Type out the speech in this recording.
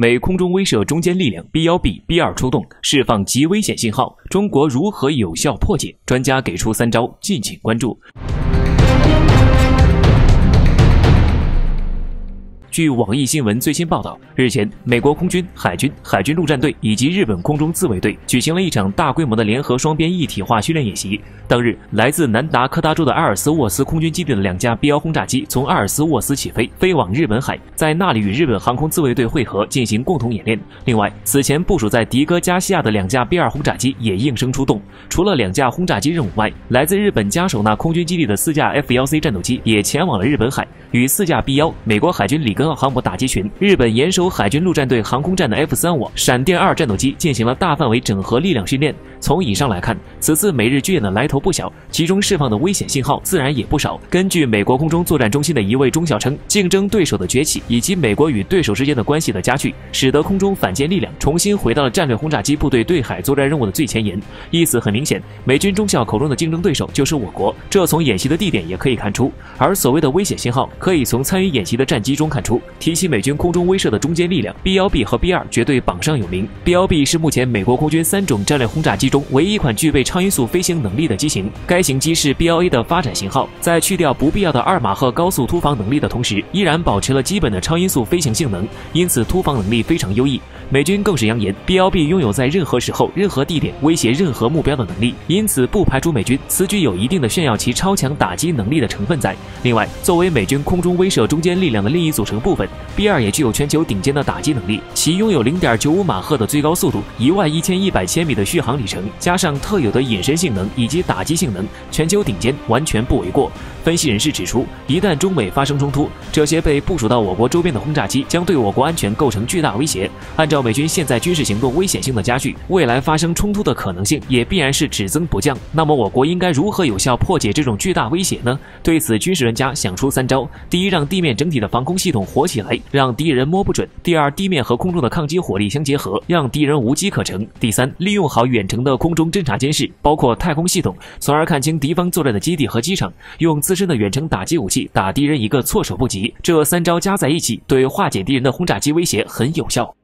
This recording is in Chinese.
美空中威慑中坚力量 B1B、B2出动，释放极危险信号，中国如何有效破解？专家给出3招，敬请关注。据网易新闻最新报道，日前，美国空军、海军、海军陆战队以及日本空中自卫队举行了一场大规模的联合双边一体化训练演习。当日，来自南达科他州的阿尔斯沃斯空军基地的2架 B1轰炸机从阿尔斯沃斯起飞，飞往日本海，在那里与日本航空自卫队会合，进行共同演练。另外，此前部署在迪戈加西亚的2架 B2轰炸机也应声出动。除了2架轰炸机任务外，来自日本加手纳空军基地的4架 F-1C 战斗机也前往了日本海，与4架 B1、美国海军里根号航母打击群、日本岩手海军陆战队航空战的 F-35闪电2战斗机进行了大范围整合力量训练。从以上来看，此次美日军演的来头不小，其中释放的危险信号自然也不少。根据美国空中作战中心的一位中校称，竞争对手的崛起以及美国与对手之间的关系的加剧，使得空中反舰力量重新回到了战略轰炸机部队对海作战任务的最前沿。意思很明显，美军中校口中的竞争对手就是我国，这从演习的地点也可以看出。而所谓的危险信号，可以从参与演习的战机中看出。提起美军空中威慑的中坚力量 ，B1B 和 B2绝对榜上有名。B1B 是目前美国空军3种战略轰炸机中唯一一款具备超音速飞行能力的机型。该型机是 BLA 的发展型号，在去掉不必要的2马赫高速突防能力的同时，依然保持了基本的超音速飞行性能，因此突防能力非常优异。美军更是扬言 ，BLB 拥有在任何时候、任何地点威胁任何目标的能力，因此不排除美军此举有一定的炫耀其超强打击能力的成分在。另外，作为美军空中威慑中坚力量的另一组成部分 ，B2也具有全球顶尖的打击能力，其拥有 0.95马赫的最高速度、11100千米的续航里程，加上特有的隐身性能以及打击性能，全球顶尖完全不为过。分析人士指出，一旦中美发生冲突，这些被部署到我国周边的轰炸机将对我国安全构成巨大威胁。按照美军现在军事行动危险性的加剧，未来发生冲突的可能性也必然是只增不降。那么我国应该如何有效破解这种巨大威胁呢？对此，军事专家想出3招：第一，让地面整体的防空系统活起来，让敌人摸不准；第二，地面和空中的抗击火力相结合，让敌人无机可乘；第三，利用好远程的空中侦察监视，包括太空系统，从而看清敌方作战的基地和机场，用自身的远程打击武器打敌人一个措手不及。这3招加在一起，对化解敌人的轰炸机威胁很有效。